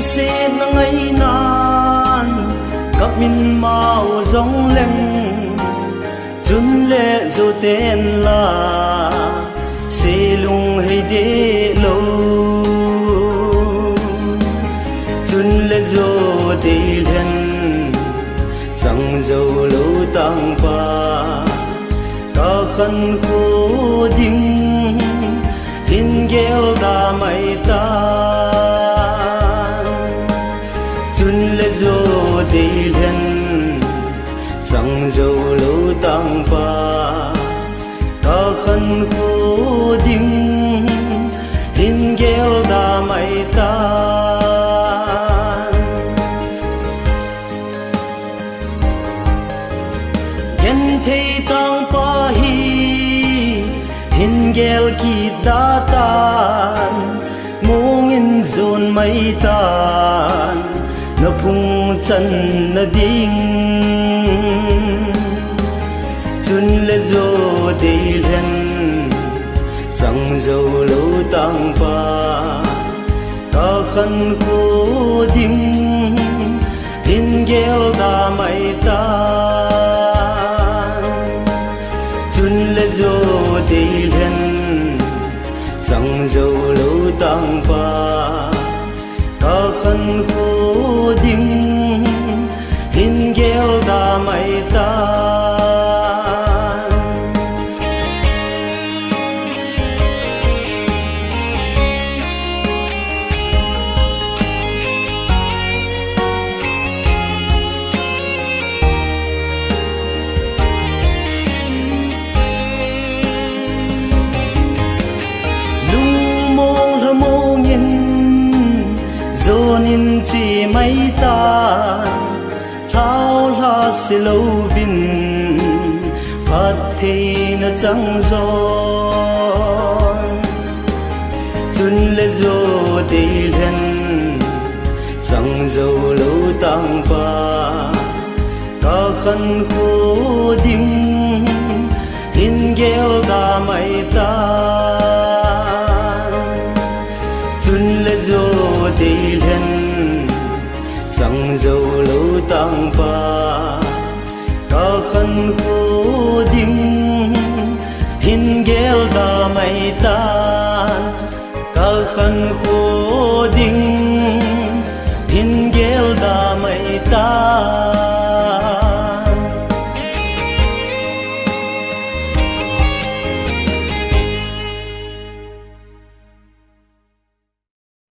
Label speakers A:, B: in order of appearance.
A: se na ngày nan các min mau giống leng chun le zo ten la se lung hay de lo chun le zo de len chẳng dầu lâu tăng pa cả khăn khô đinh hin gheo da mai tan chun le zo de len chẳng dầu lâu tăng pa cả khăn khô đinh hin gheo da mai tan thấy tăng pa hi hin gel ki da tan mong in zon mai tan na phung chan na ding chun le zo de len chẳng dầu lâu tăng pa cả khăn khô ding hin gel da mai tan chun le zo de len chẳng dầu lâu tăng pa cả khăn khô ding hin gheo da mai tan nhìn chỉ mấy ta thao la se lâu vin phát thì nó chẳng giòn chun le zo de len chẳng dầu lâu tăng pa cả khăn khô đinh hin gheo da mai tan chun le zo de len chẳng dầu lâu tăng pa cả khăn khô đinh hin ghel da mai tan cả khăn khô đinh